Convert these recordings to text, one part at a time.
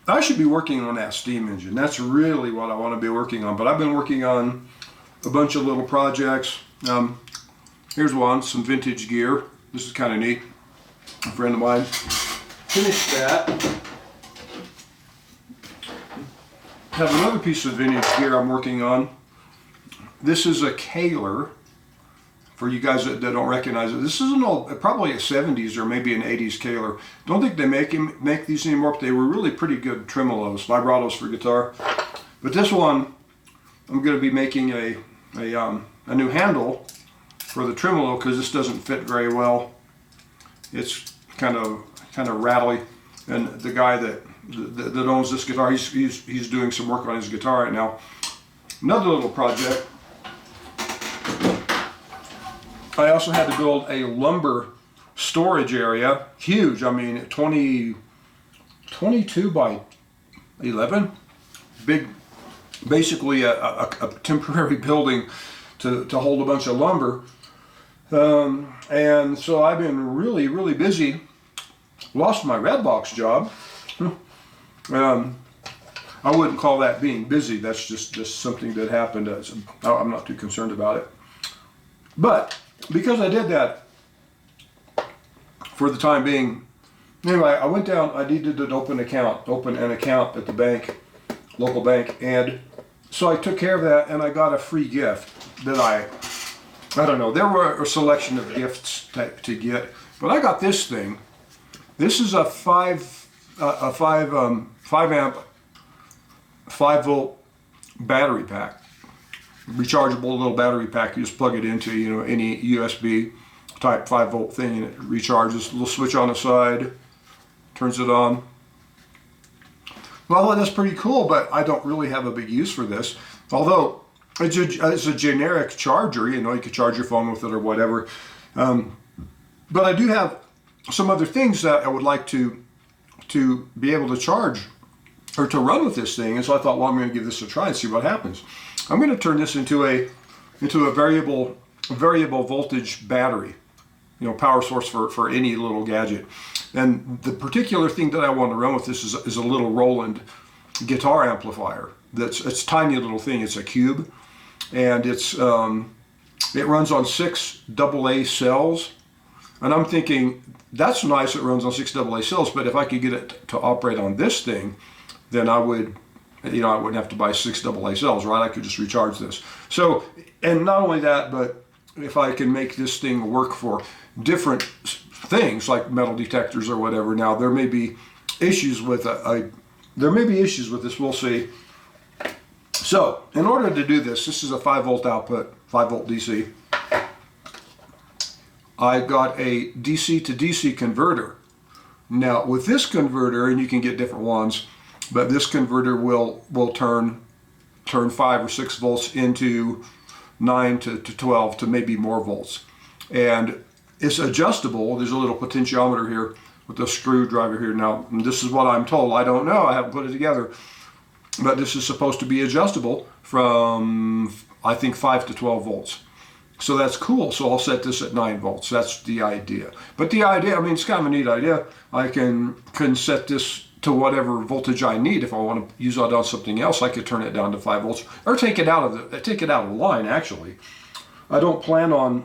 I should be working on that steam engine. That's really what I want to be working on. But I've been working on a bunch of little projects. Here's one, some vintage gear. This is kind of neat. A friend of mine finished that. Have another piece of vintage gear I'm working on. This is a Kaler. For you guys that don't recognize it, this is an old, probably a 70s or maybe an 80s Kaler. Don't think they make these anymore, but they were really pretty good tremolos, vibratos for guitar. But this one, I'm going to be making a new handle for the tremolo because this doesn't fit very well. It's kind of rattly, and the guy that owns this guitar, he's doing some work on his guitar right now. Another little project. I also had to build a lumber storage area, huge. I mean, 22 by 11, big, basically a temporary building to hold a bunch of lumber. And so I've been really busy. Lost my Redbox job. I wouldn't call that being busy. That's just something that happened. I'm not too concerned about it. But because I did that for the time being, anyway, I went down. I needed to open an account at the bank, local bank, and so I took care of that, and I got a free gift that I don't know. There were a selection of gifts to get, but I got this thing. This is a 5 amp, 5 volt battery pack. Rechargeable little battery pack. You just plug it into any USB type 5 volt thing and it recharges. A little switch on the side, turns it on. Well, that's pretty cool, but I don't really have a big use for this. Although it's a generic charger, you can charge your phone with it or whatever. But I do have some other things that I would like to be able to charge or to run with this thing, and so I thought, well, I'm going to give this a try and see what happens. I'm going to turn this into a variable voltage battery, power source for any little gadget. And the particular thing that I want to run with this is a little Roland guitar amplifier. It's a tiny little thing. It's a cube, and it runs on 6 AA cells. And I'm thinking that's nice. It runs on 6 AA cells, but if I could get it to operate on this thing, then I would. I wouldn't have to buy 6 AA cells, right? I could just recharge this. So, and not only that, but if I can make this thing work for different things like metal detectors or whatever. Now, there may be issues with this. We'll see. So, in order to do this is a 5 volt output, 5 volt DC. I got a DC to DC converter. Now, with this converter, and you can get different ones, but this converter will turn 5 or 6 volts into 9 to 12 to maybe more volts. And it's adjustable. There's a little potentiometer here with a screwdriver here. Now, this is what I'm told. I don't know. I haven't put it together. But this is supposed to be adjustable from, I think, 5 to 12 volts. So that's cool. So I'll set this at 9 volts. That's the idea. But the idea, it's kind of a neat idea. I can set this to whatever voltage I need. If I want to use it on something else, I could turn it down to 5 volts or take it out of the line. Actually, I don't plan on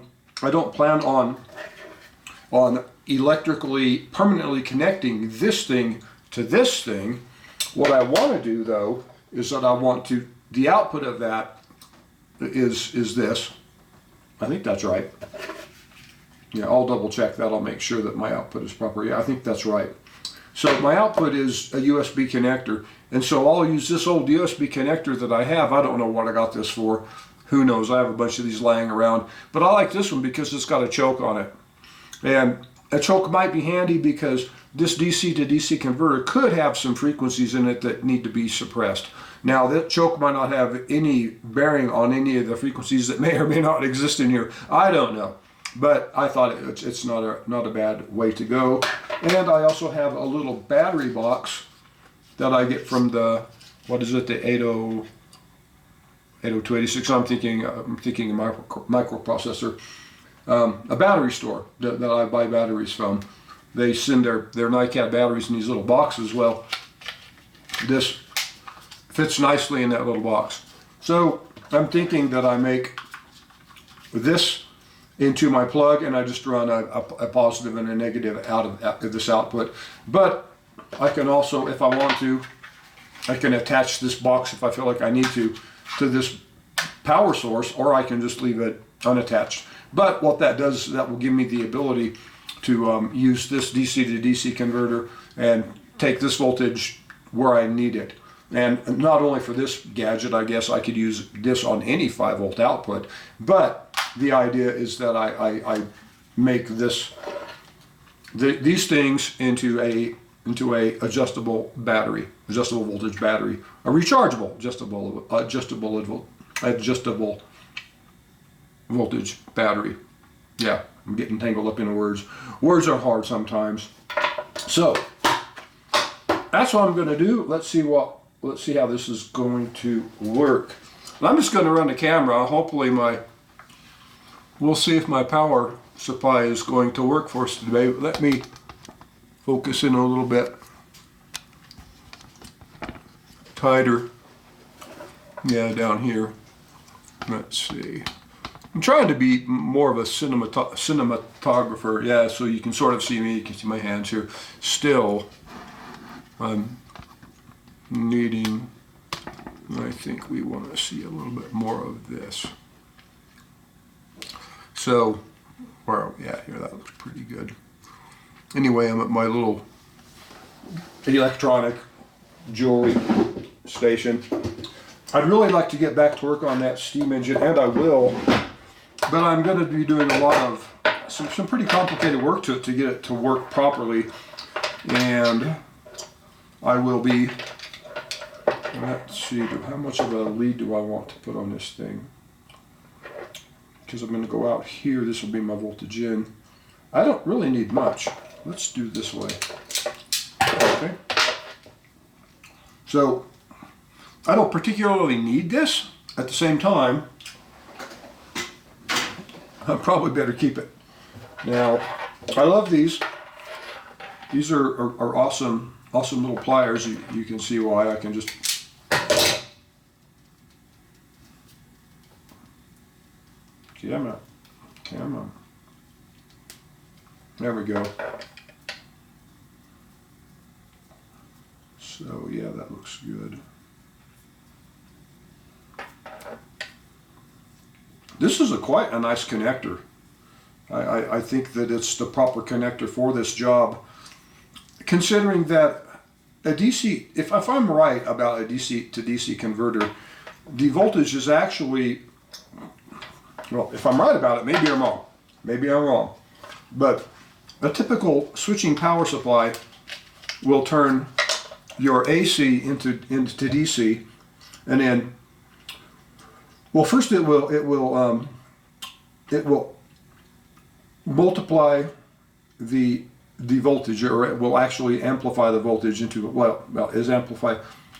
electrically permanently connecting this thing to this thing. What I want to do though is that the output of that is this. I think that's right. Yeah, I'll double check that. I'll make sure that my output is proper. Yeah, I think that's right. So my output is a USB connector, and so I'll use this old USB connector that I have. I don't know what I got this for. Who knows? I have a bunch of these laying around, but I like this one because it's got a choke on it. And a choke might be handy because this DC to DC converter could have some frequencies in it that need to be suppressed. Now, that choke might not have any bearing on any of the frequencies that may or may not exist in here. I don't know. But I thought it's not a bad way to go. And I also have a little battery box that I get from the, what is it, the 80286. I'm thinking a microprocessor, a battery store that I buy batteries from. They send their NiCad batteries in these little boxes. Well, this fits nicely in that little box. So I'm thinking that I make this into my plug and I just run a positive and a negative out of this output. But I can also, if I want to, I can attach this box if I feel like I need to this power source, or I can just leave it unattached. But what that does is that will give me the ability to use this DC to DC converter and take this voltage where I need it. And not only for this gadget, I guess I could use this on any 5-volt output, but the idea is that I make these things into a adjustable voltage battery, a rechargeable adjustable voltage battery. Yeah, I'm getting tangled up in the words. Words are hard sometimes. So that's what I'm going to do. Let's see how this is going to work. And I'm just going to run the camera. Hopefully we'll see if my power supply is going to work for us today. Let me focus in a little bit tighter. Yeah, down here. Let's see. I'm trying to be more of a cinematographer. Yeah, so you can sort of see me. You can see my hands here. Still, I'm needing, I think we want to see a little bit more of this. So, well, yeah, here, that looks pretty good. Anyway, I'm at my little electronic jewelry station. I'd really like to get back to work on that steam engine, and I will, but I'm going to be doing a lot of some pretty complicated work to it to get it to work properly, and I will be, let's see, how much of a lead do I want to put on this thing? Because I'm going to go out here, this will be my voltage in. I don't really need much. Let's do this way. Okay. So, I don't particularly need this. At the same time, I probably better keep it. Now, I love these. These are awesome little pliers. You can see why. I can just camera. There we go. So yeah, that looks good. This is quite a nice connector. I think that it's the proper connector for this job, considering that a DC, if I'm right about a DC to DC converter, the voltage is actually, well, if I'm right about it, maybe I'm wrong, but a typical switching power supply will turn your AC into DC, and then, well, first it will multiply the voltage, or it will actually amplify the voltage into,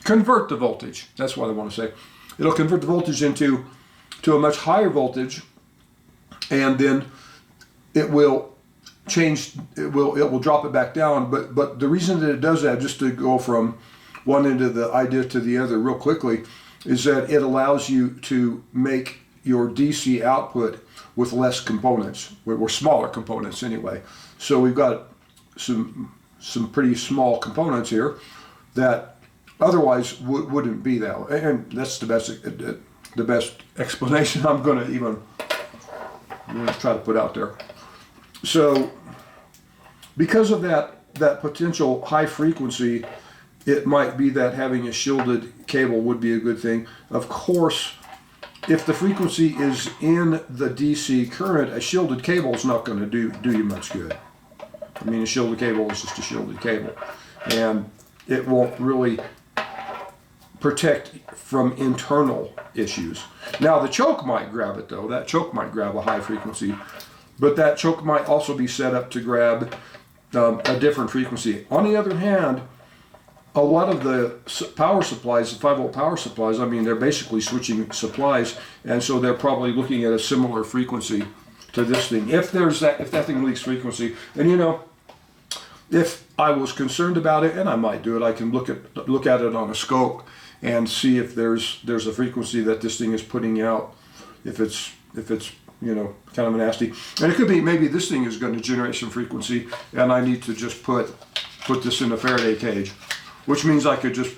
convert the voltage. That's what I want to say. It'll convert the voltage into a much higher voltage, and then it will change. It will drop it back down. But the reason that it does that, just to go from one end of the idea to the other real quickly, is that it allows you to make your DC output with less components, or smaller components anyway. So we've got some pretty small components here that otherwise wouldn't be that way. And that's the best explanation I'm going to try to put out there. So because of that potential high frequency, it might be that having a shielded cable would be a good thing. Of course, if the frequency is in the DC current, a shielded cable is not going to do you much good. I mean, a shielded cable is just a shielded cable, and it won't really protect from internal issues. Now, the choke might grab it, though. That choke might grab a high frequency, but that choke might also be set up to grab a different frequency. On the other hand, a lot of the power supplies, the 5-volt power supplies, I mean, they're basically switching supplies, and so they're probably looking at a similar frequency to this thing. If that thing leaks frequency, and if I was concerned about it, and I might do it, I can look at it on a scope and see if there's a frequency that this thing is putting out, if it's you know, kind of nasty. And it could be maybe this thing is going to generate some frequency, and I need to just put this in a Faraday cage, which means I could just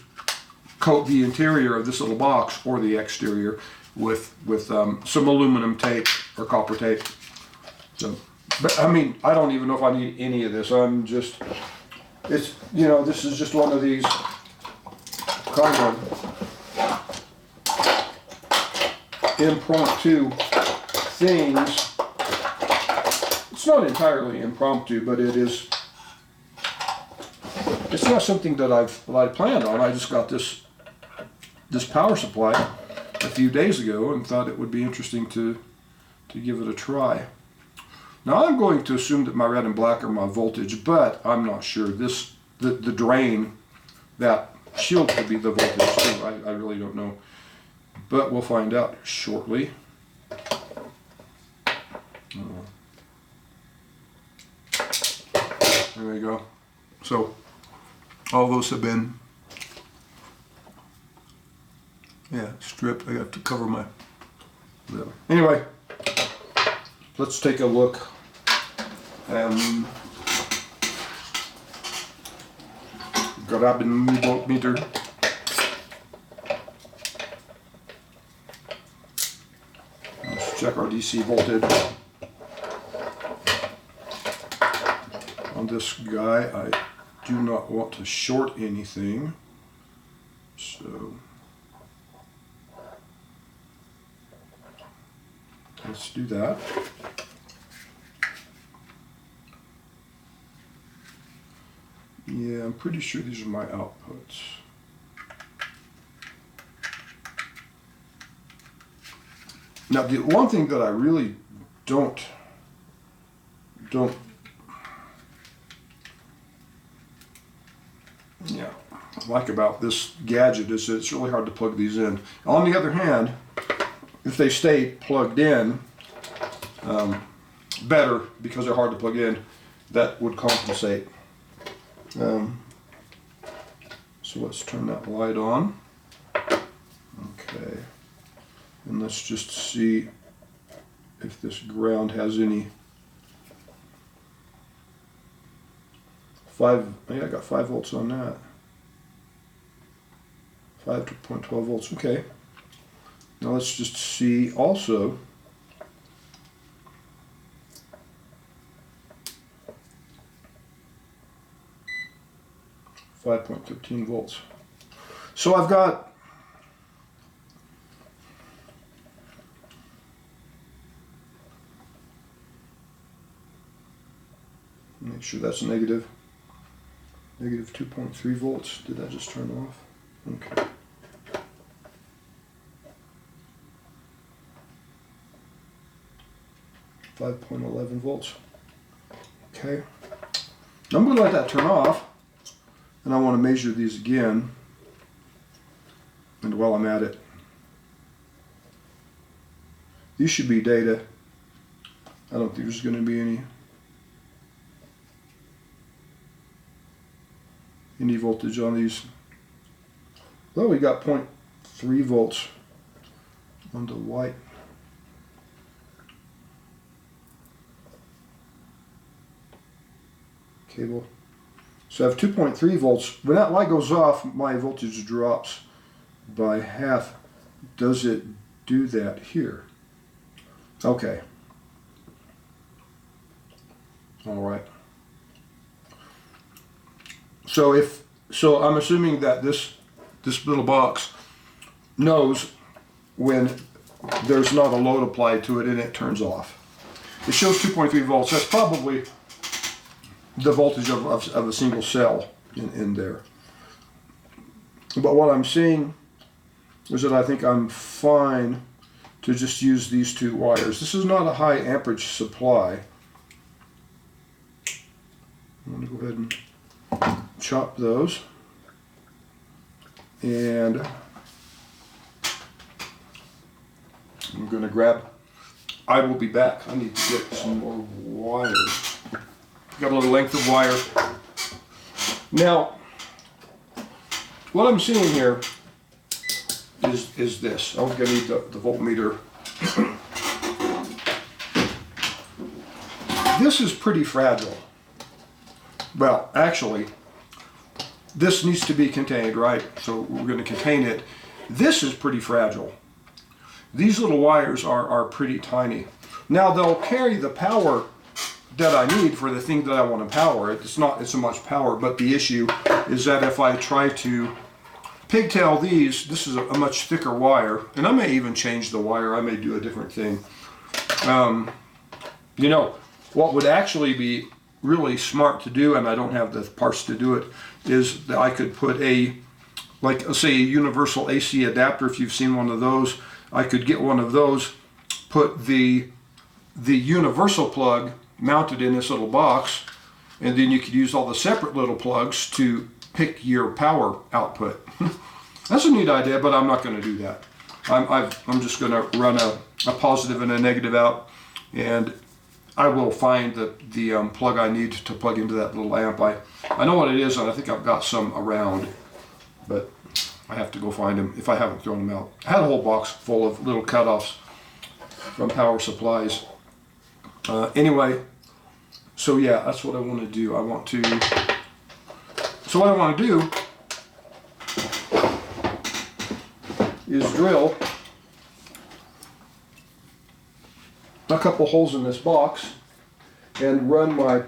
coat the interior of this little box or the exterior with some aluminum tape or copper tape. So, but I mean, I don't even know if I need any of this. It's, you know, this is just one of these kind of impromptu things. It's not entirely impromptu, but it's not something that I planned on. I just got this power supply a few days ago and thought it would be interesting to give it a try. Now I'm going to assume that my red and black are my voltage, but I'm not sure. The drain, that shield could be the voltage too. I really don't know, but we'll find out shortly. There we go. So all those have been, stripped. I got to cover my, anyway, let's take a look. Grab the voltmeter. Let's check our DC voltage on this guy. I do not want to short anything, so let's do that. Yeah, I'm pretty sure these are my outputs. Now, the one thing that I really don't like about this gadget is that it's really hard to plug these in. On the other hand, if they stay plugged in, better, because they're hard to plug in, that would compensate. So let's turn that light on. Okay, and let's just see if this ground has any. I got 5 volts on that. 5.12 volts. Okay. Now let's just see also. .13 volts. So I've got make sure that's negative 2.3 volts. Did that just turn off? Okay. .11 volts. Okay. I'm going to let that turn off. And I want to measure these again. And while I'm at it, these should be data. I don't think there's going to be any voltage on these. Well, we got 0.3 volts on the white. Cable. So I have 2.3 volts. When that light goes off, my voltage drops by half. Does it do that here? Okay. All right. So I'm assuming that this little box knows when there's not a load applied to it and it turns off. It shows 2.3 volts. That's probably the voltage of a single cell in there. But what I'm seeing is that I think I'm fine to just use these 2 wires. This is not a high amperage supply. I'm going to go ahead and chop those. And I'm going to grab, I will be back. I need to get some more wire. Got a little length of wire Now, what I'm seeing here is this. I'm going to need the voltmeter. This is pretty fragile. Well, actually, this needs to be contained, right? So we're going to contain it. This is pretty fragile. These little wires are pretty tiny. Now they'll carry the power that I need for the thing that I want to power. It's not so much power, but the issue is that if I try to pigtail these, this is a much thicker wire, and I may even change the wire. I may do a different thing. You know, what would actually be really smart to do, and I don't have the parts to do it, is that I could put like say a universal AC adapter. If you've seen one of those, I could get one of those, put the universal plug mounted in this little box, and then you could use all the separate little plugs to pick your power output. That's a neat idea, but I'm not going to do that. I'm just going to run a positive and a negative out, and I will find the plug I need to plug into that little amp. I know what it is, and I think I've got some around, but I have to go find them if I haven't thrown them out. I had a whole box full of little cutoffs from power supplies. Anyway, so yeah, that's what I want to do. So what I want to do is drill a couple holes in this box and run my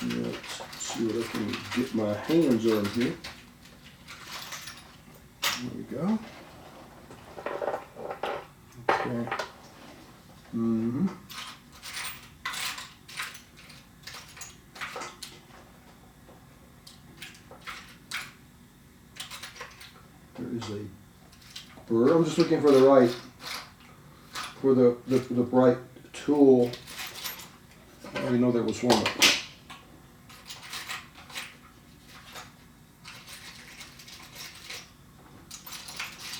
let's see what I can get my hands on here. There we go. Okay. There is a burr. I'm just looking for the right tool. I already know there was one.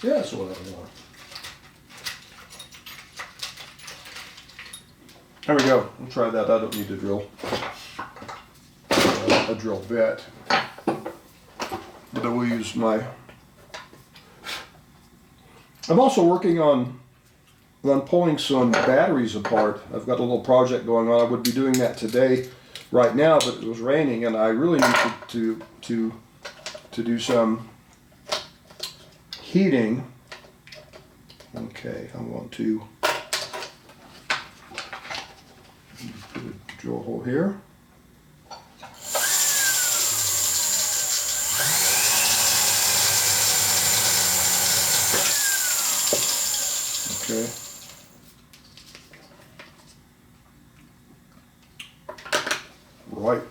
Yeah, that's what I want. There we go. I'll try that. I don't need to drill a drill bit, but I will use my. I'm also working on pulling some batteries apart. I've got a little project going on. I would be doing that today, right now, but it was raining, and I really need to do some heating. Okay, I want to put a drill hole here. Okay. Right.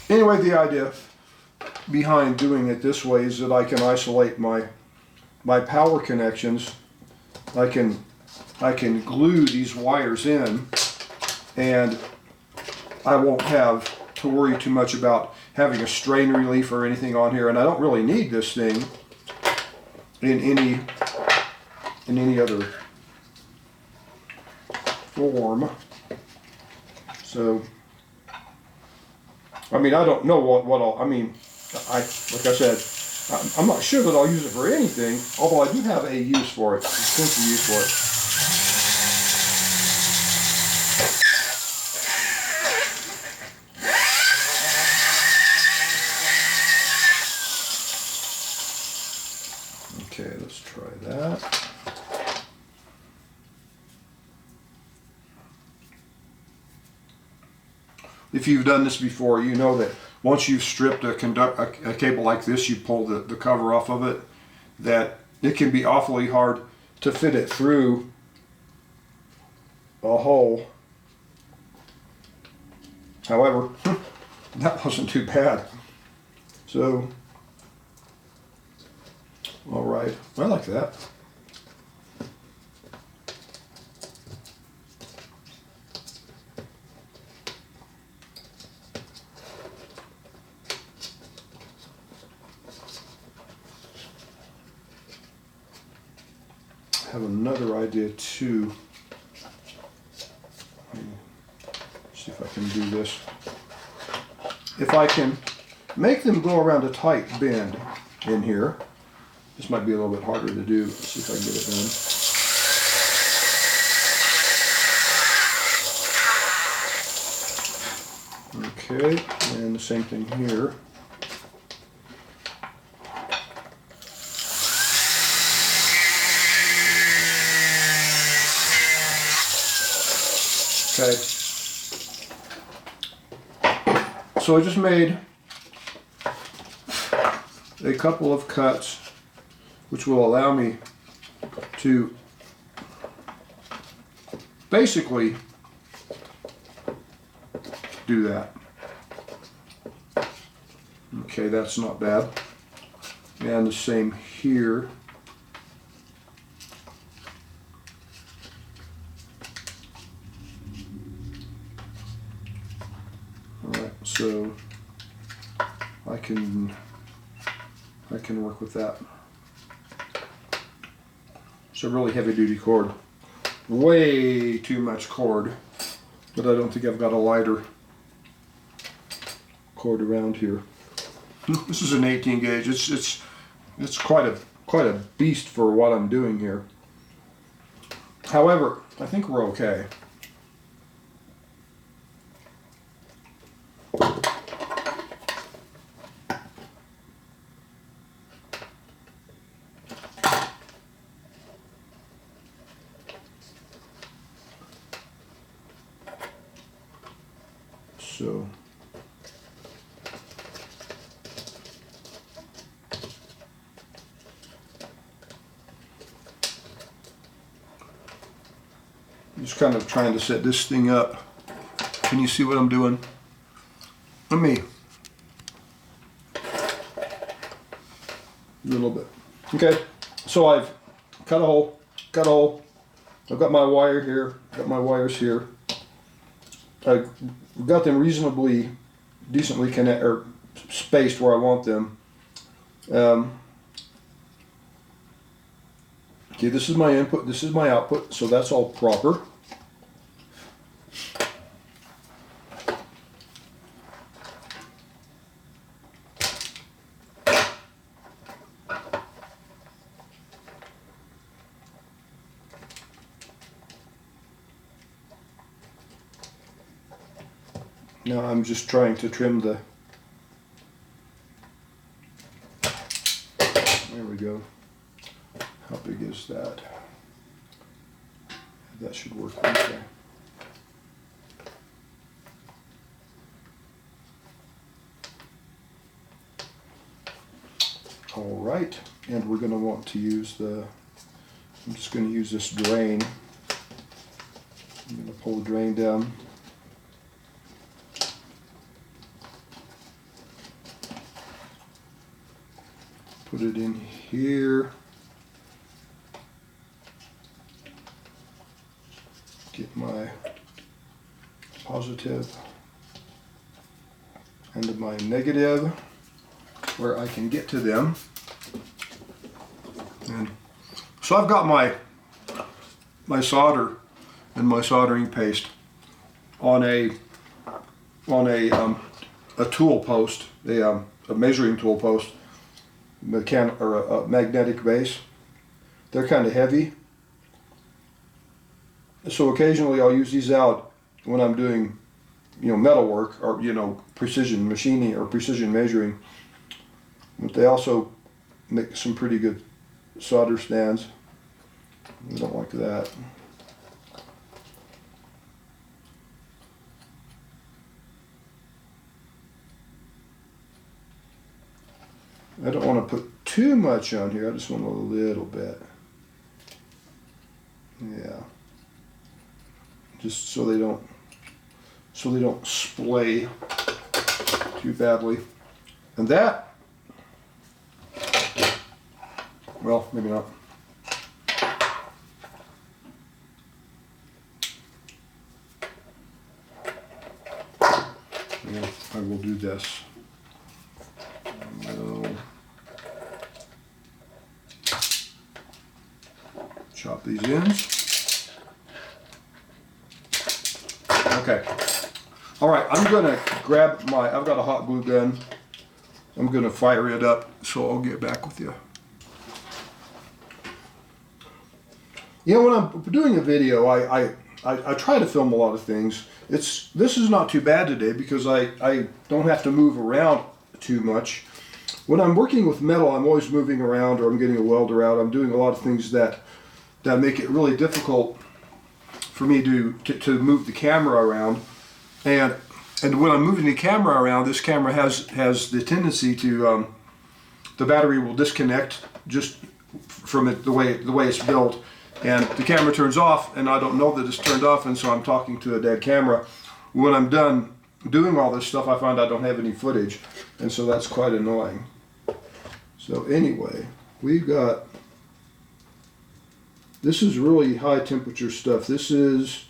Anyway, the idea behind doing it this way is that I can isolate my power connections. I can glue these wires in, and I won't have to worry too much about having a strain relief or anything on here, and I don't really need this thing in any other form. So I mean, I don't know what I'll, I mean, like I said, I'm not sure that I'll use it for anything, although I do have a use for it, a sense of use for it. Okay, let's try that. If you've done this before, you know that once you've stripped a cable like this, you pull the cover off of it, that it can be awfully hard to fit it through a hole. However, that wasn't too bad. So, all right, I like that. have another idea too. See if I can do this. If I can make them go around a tight bend in here, this might be a little bit harder to do. Let's see if I can get it done. Okay, and the same thing here. Okay. So I just made a couple of cuts which will allow me to basically do that. Okay, that's not bad. And the same here. Alright, so I can work with that. It's a really heavy duty cord. Way too much cord, but I don't think I've got a lighter cord around here. This is an 18 gauge. It's quite a beast for what I'm doing here. However, I think we're okay. So I'm just kind of trying to set this thing up. Can you see what I'm doing? Let me a little bit. Okay, so I've cut a hole. I've got my wire here, got my wires here. I've got them reasonably decently spaced where I want them. Okay, this is my input, this is my output, so that's all proper. Now I'm just trying to trim the, there we go. How big is that? That should work okay. All right, and we're going to want to use the, I'm just going to use this drain. I'm going to pull the drain down. Put it in here. Get my positive and my negative where I can get to them. And so I've got my solder and my soldering paste on a tool post, a measuring tool post, or a magnetic base. They're kind of heavy. So occasionally I'll use these out when I'm doing, metal work or, precision machining or precision measuring. But they also make some pretty good solder stands. I don't like that. I don't want to put too much on here. I just want a little bit. Yeah. Just so they don't splay too badly. And that, well, maybe not. Yeah, I will do this. Chop out these ends. Okay. All right, I'm gonna grab I've got a hot glue gun. I'm gonna fire it up, so I'll get back with you. You know, when I'm doing a video, I try to film a lot of things. This is not too bad today because I don't have to move around too much. When I'm working with metal, I'm always moving around, or I'm getting a welder out. I'm doing a lot of things that make it really difficult for me to move the camera around. And when I'm moving the camera around, this camera has the tendency to the battery will disconnect just from it the way it's built, and the camera turns off, and I don't know that it's turned off, and so I'm talking to a dead camera. When I'm done doing all this stuff, I find I don't have any footage, and so that's quite annoying. So anyway, we've got, this is really high temperature stuff. This is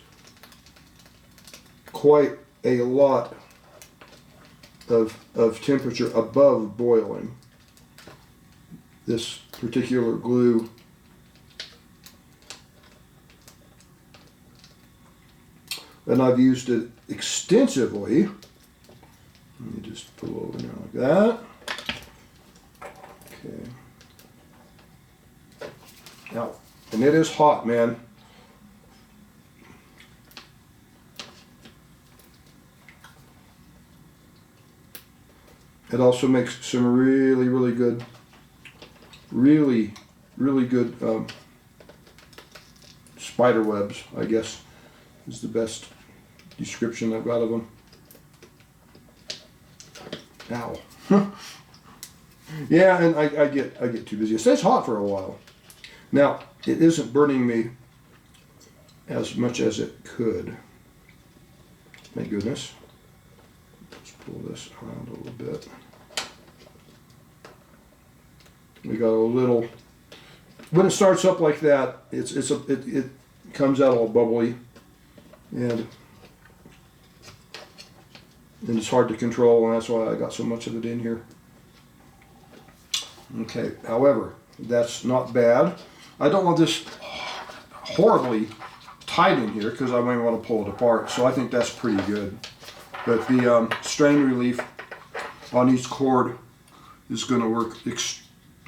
quite a lot of temperature above boiling. This particular glue. And I've used it extensively. Let me just pull over now like that. Okay. Now, and it is hot, man. It also makes some really, really good, really good spider webs, I guess, is the best description I've got of them. Ow. Yeah, and I get too busy. It stays hot for a while. Now, it isn't burning me as much as it could. Thank goodness. Let's pull this around a little bit. We got a little, when it starts up like that, it comes out all bubbly, and it's hard to control, and that's why I got so much of it in here. Okay, however, that's not bad. I don't want this horribly tight in here because I might want to pull it apart, so I think that's pretty good. But the strain relief on each cord is going to work.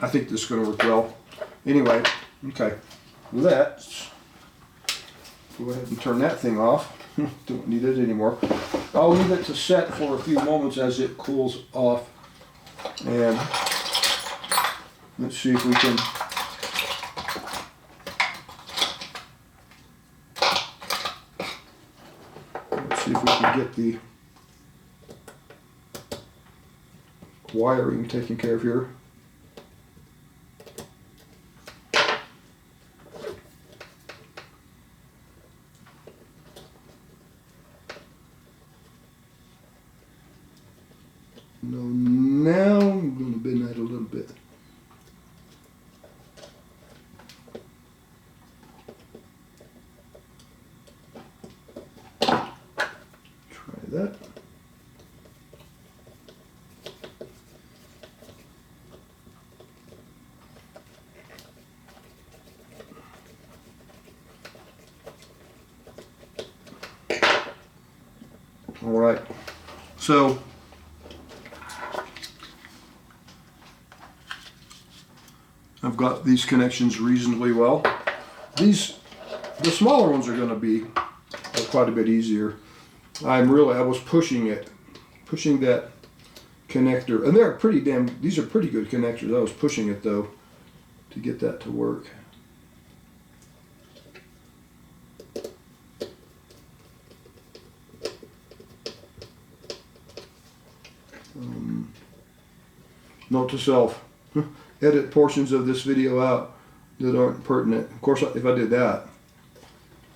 I think this is going to work well. Anyway, okay, let's go ahead and turn that thing off. Don't need it anymore. I'll leave it to set for a few moments as it cools off, and let's see if we can get the wiring taken care of here. Now I'm going to bend that a little bit. Try that. All right. So I've got these connections reasonably well. The smaller ones are going to be quite a bit easier. I was pushing that connector, and these are pretty good connectors. I was pushing it though to get that to work. Note to self. Edit portions of this video out that aren't pertinent. Of course, if I did that,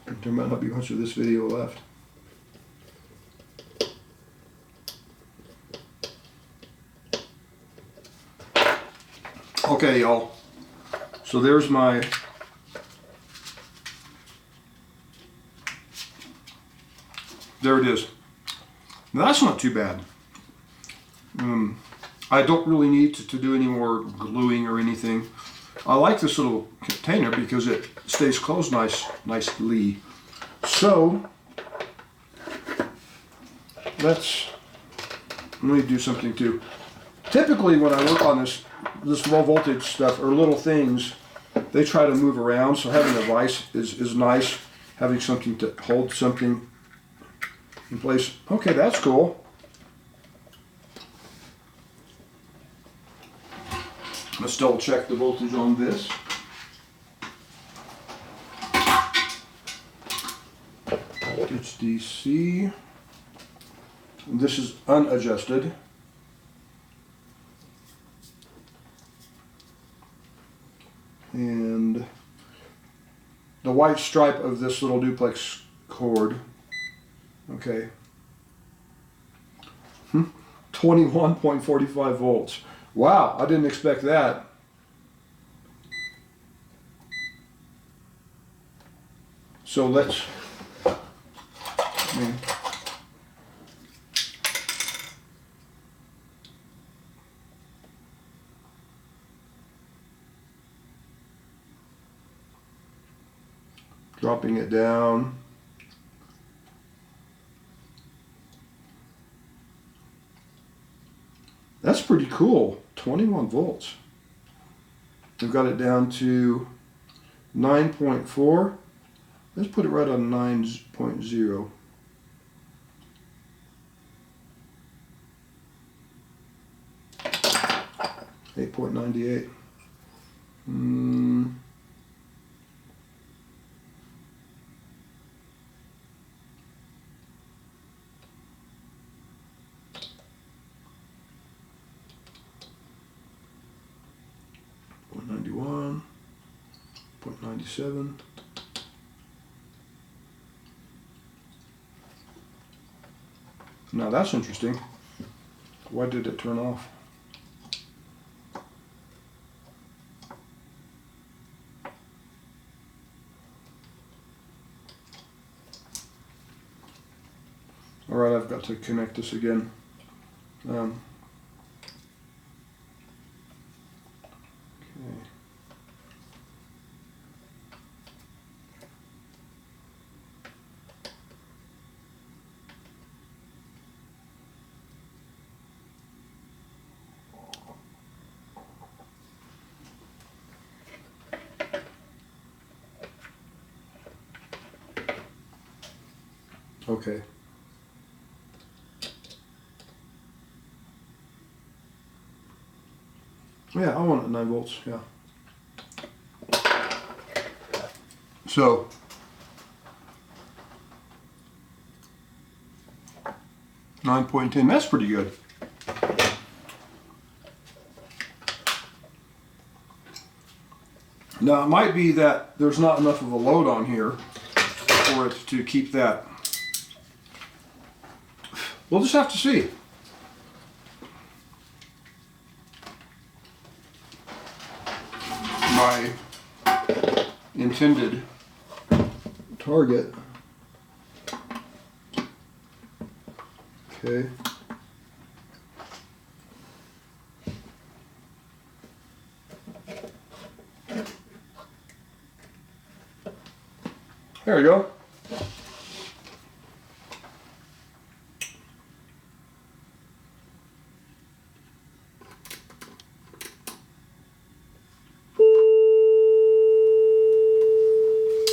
there might not be much of this video left. Okay, y'all. So there's my there it is. Now that's not too bad. I don't really need to do any more gluing or anything. I like this little container because it stays closed nicely. So let me do something too. Typically when I work on this low voltage stuff or little things, they try to move around, so having a vise is nice. Having something to hold something in place. Okay, that's cool. Let's double check the voltage on this. It's DC. This is unadjusted. And the white stripe of this little duplex cord, okay, 21.45 volts. Wow, I didn't expect that. So let's, dropping it down. That's pretty cool, 21 volts. We've got it down to 9.4. Let's put it right on 9.0. $8.98. $0.97. Now that's interesting. Why did it turn off? All right, I've got to connect this again. Okay. Yeah, I want it 9 volts, yeah. So, $9.10, that's pretty good. Now it might be that there's not enough of a load on here for it to keep that. We'll just have to see. My intended target. Okay. There we go.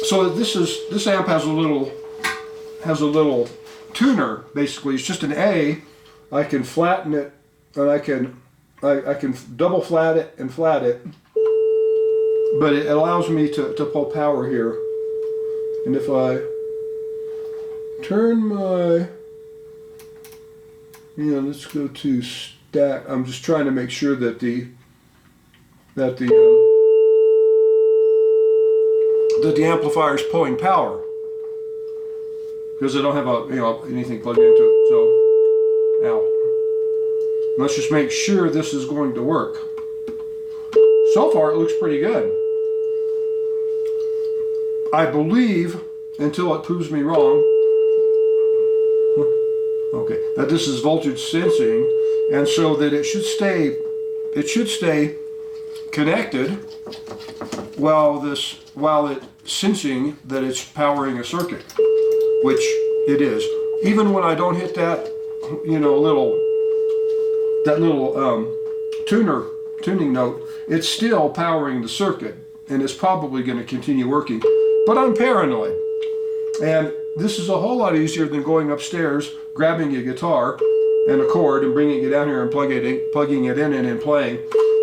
So this amp has a little tuner. Basically, it's just an A. I can flatten it, and I can double flat it and flat it. But it allows me to pull power here. And if I turn my, let's go to stack. I'm just trying to make sure that the amplifier is pulling power, because I don't have anything plugged into it. So, let's just make sure this is going to work. So far, it looks pretty good. I believe, until it proves me wrong, okay, that this is voltage sensing, and so that it should stay connected while it's sensing that it's powering a circuit, which it is. Even when I don't hit that, you know, little tuning note, it's still powering the circuit, and it's probably going to continue working. But I'm paranoid, and this is a whole lot easier than going upstairs, grabbing a guitar and a cord and bringing it down here and plugging it in and then playing.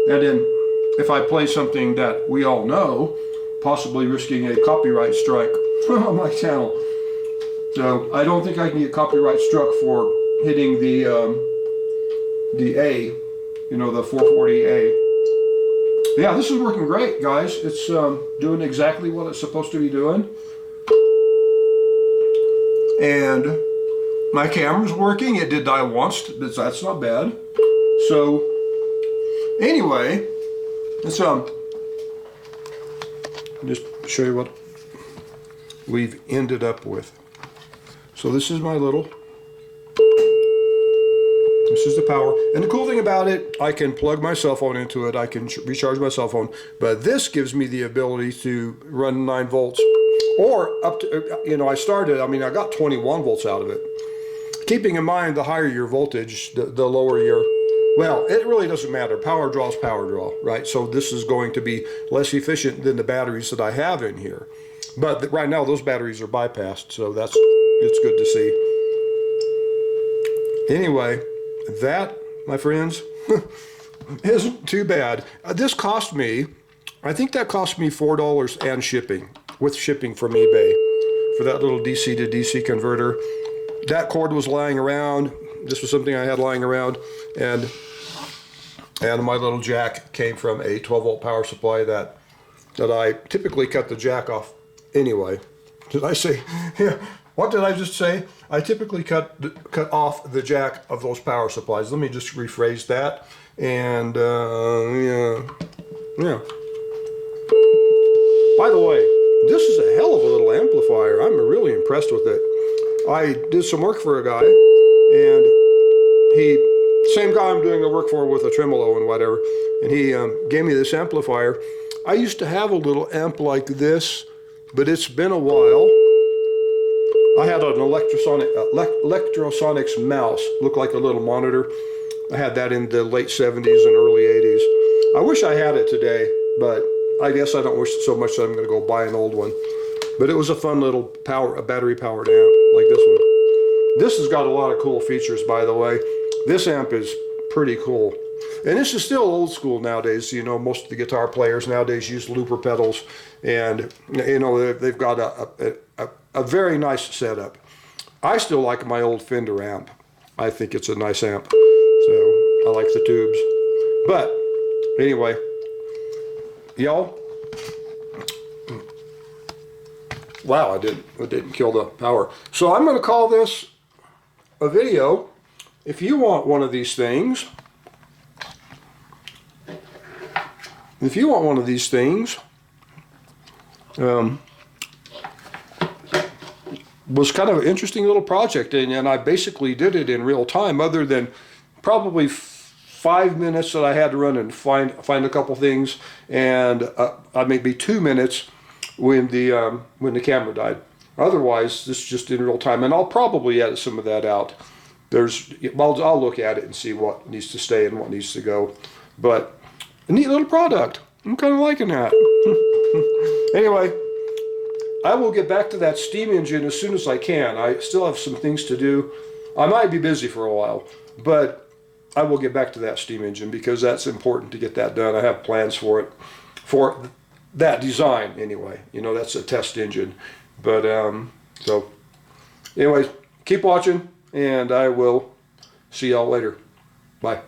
And then if I play something that we all know, possibly risking a copyright strike on my channel. So I don't think I can get copyright struck for hitting the A, you know, the 440A. Yeah, this is working great, guys. It's doing exactly what it's supposed to be doing. And my camera's working. It did die once, but that's not bad. So anyway, let's just show you what we've ended up with. So this is my little, this is the power. And the cool thing about it, I can plug my cell phone into it. I can recharge my cell phone, but this gives me the ability to run 9 volts or up to, you know, I got 21 volts out of it. Keeping in mind, the higher your voltage, the lower your, well, it really doesn't matter. Power draw is power draw, right? So this is going to be less efficient than the batteries that I have in here. But right now, those batteries are bypassed, so it's good to see. Anyway, that, my friends, isn't too bad. This cost me, I think that cost me $4 and shipping, with shipping from eBay, for that little DC to DC converter. That cord was lying around. This was something I had lying around, and my little jack came from a 12-volt power supply that I typically cut the jack off anyway. Did I say? Yeah. What did I just say? I typically cut off the jack of those power supplies. Let me just rephrase that. And yeah. By the way, this is a hell of a little amplifier. I'm really impressed with it. I did some work for a guy, and same guy I'm doing the work for with a tremolo and whatever, and he gave me this amplifier. I used to have a little amp like this, but it's been a while. I had an electrosonics mouse, looked like a little monitor. I had that in the late 70s and early 80s. I wish I had it today, but I guess I don't wish it so much that I'm going to go buy an old one. But it was a fun little battery-powered amp, like this one. This has got a lot of cool features, by the way. This amp is pretty cool. And this is still old school nowadays. You know, most of the guitar players nowadays use looper pedals, and you know, they've got a very nice setup. I still like my old Fender amp. I think it's a nice amp. So I like the tubes. But anyway, y'all, wow, I didn't kill the power. So I'm going to call this a video. If you want one of these things, was kind of an interesting little project, and I basically did it in real time, other than probably 5 minutes that I had to run and find a couple things, and maybe 2 minutes when the camera died. Otherwise, this is just in real time, and I'll probably edit some of that out. I'll look at it and see what needs to stay and what needs to go. But a neat little product. I'm kind of liking that. Anyway, I will get back to that steam engine as soon as I can. I still have some things to do. I might be busy for a while, but I will get back to that steam engine because that's important to get that done. I have plans for it, for that design anyway. You know, that's a test engine. But so anyways, keep watching, and I will see y'all later. Bye.